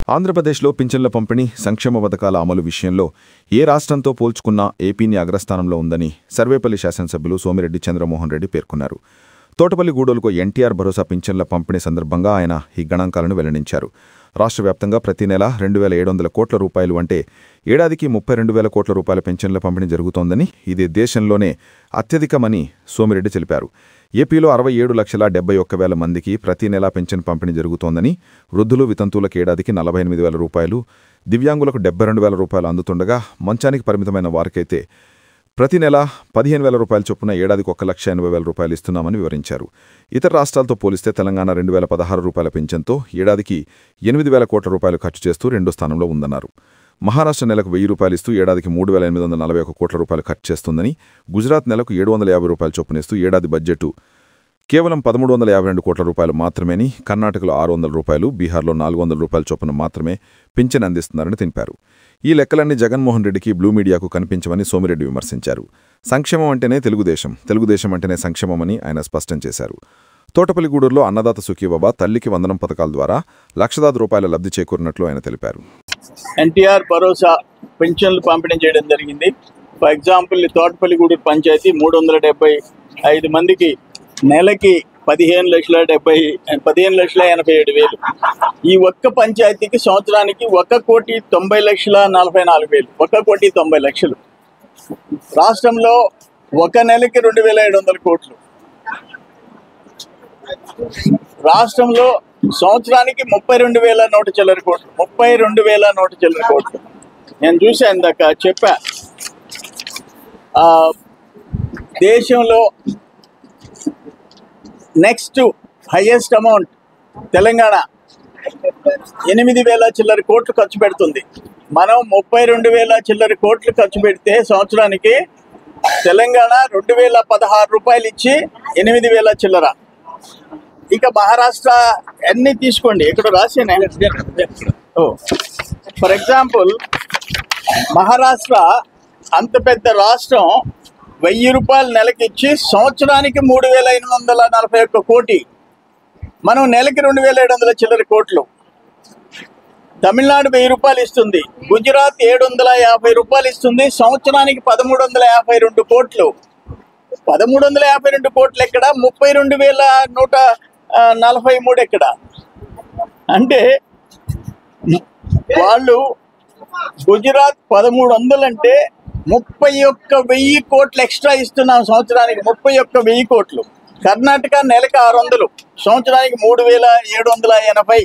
ఆంధ్రప్రదేశ్లో పింఛన్ల పంపిణీ, సంక్షేమ పథకాల అమలు విషయంలో ఏ రాష్ట్రంతో పోల్చుకున్నా ఏపీని అగ్రస్థానంలో ఉందని సర్వేపల్లి శాసనసభ్యులు సోమిరెడ్డి చంద్రమోహన్ రెడ్డి పేర్కొన్నారు. తోటపల్లి గూడూరుకు ఎన్టీఆర్ భరోసా పింఛన్ల పంపిణీ సందర్భంగా ఆయన ఈ గణాంకాలను వెల్లడించారు. రాష్ట్ర వ్యాప్తంగా ప్రతి నెల 2,700 కోట్ల రూపాయలు అంటే ఏడాదికి 32,000 కోట్ల రూపాయల పింఛన్ల పంపిణీ జరుగుతోందని, ఇది దేశంలోనే అత్యధికమని సోమిరెడ్డి తెలిపారు. ఏపీలో 67,71,000 మందికి ప్రతి నెలా పింఛన్ పంపిణీ జరుగుతోందని, వృద్ధులు, వితంతువులకు ఏడాదికి 48,000 రూపాయలు, దివ్యాంగులకు 72,000 రూపాయలు అందుతుండగా మంచానికి పరిమితమైన వారికైతే ప్రతి నెల 15,000 రూపాయల చొప్పున ఏడాదికి 1,80,000 రూపాయలు ఇస్తున్నామని వివరించారు. ఇతర రాష్ట్రాలతో పోలిస్తే తెలంగాణ 2,016 రూపాయల పింఛన్తో ఏడాదికి 8,000 కోట్ల రూపాయలు ఖర్చు చేస్తూ రెండో స్థానంలో ఉందన్నారు. మహారాష్ట్ర నెలకు 1,000 రూపాయలు ఇస్తూ ఏడాదికి 3,841 కోట్ల రూపాయలు ఖర్చు చేస్తుందని, గుజరాత్ నెలకు 750 రూపాయలు చొప్పున ఇస్తూ ఏడాది బడ్జెట్ కేవలం 1,352 కోట్ల రూపాయలు మాత్రమేని, కర్ణాటకలో 600 రూపాయలు, బీహార్లో 400 రూపాయల చొప్పున మాత్రమే పింఛన్ అందిస్తున్నారని తెలిపారు. ఈ లెక్కలన్నీ జగన్మోహన్ రెడ్డికి, బ్లూ మీడియాకు కనిపించమని సోమిరెడ్డి విమర్శించారు. సంక్షేమం అంటేనే తెలుగుదేశం అంటేనే సంక్షేమమని ఆయన స్పష్టం చేశారు. తోటపల్లి గూడూరులో అన్నదాత సుఖీబాబా, తల్లికి వందనం పథకాల ద్వారా లక్షలాది రూపాయల లబ్ధి చేకూరినట్లు ఆయన తెలిపారు. ఎన్టీఆర్ భరోసా పెన్షన్లు పంపిణీ చేయడం జరిగింది. ఫర్ ఎగ్జాంపుల్, తోటపల్లి గూడూరు పంచాయతీ 375 మందికి నెలకి 15,87,000. ఈ ఒక్క పంచాయతీకి సంవత్సరానికి 1,90,44,000, 1,90,00,000. రాష్ట్రంలో ఒక నెలకి 2,700 కోట్లు. రాష్ట్రంలో సంవత్సరానికి 32,100 చిల్లర కోట్లు, 32,100 చిల్లర కోట్లు. నేను చూసా, ఇందాక చెప్పా, దేశంలో నెక్స్ట్ హైయెస్ట్ అమౌంట్ తెలంగాణ 8,000 చిల్లర కోట్లు ఖర్చు పెడుతుంది. మనం 32,000 చిల్లర కోట్లు ఖర్చు పెడితే సంవత్సరానికి తెలంగాణ 2,016 రూపాయలు ఇచ్చి 8,000 చిల్లర. ఇక మహారాష్ట్ర అన్నీ తీసుకోండి, ఇక్కడ రాసేనే. ఫర్ ఎగ్జాంపుల్, మహారాష్ట్ర అంత పెద్ద రాష్ట్రం 1,000 రూపాయలు నెలకిచ్చి సంవత్సరానికి 3,841 కోటి. మనం నెలకి 2,700 చిల్లర కోట్లు. తమిళనాడు 1,000 రూపాయలు ఇస్తుంది, గుజరాత్ 750 రూపాయలు ఇస్తుంది, సంవత్సరానికి 1,352 కోట్లు. 1,352 కోట్లు ఎక్కడ, 32,143 ఎక్కడ? అంటే వాళ్ళు గుజరాత్ 1,300 అంటే 31,000 కోట్లు ఎక్స్ట్రా ఇస్తున్నాం సంవత్సరానికి, 31,000 కోట్లు. కర్ణాటక నెలకు 600, సంవత్సరానికి 3,780.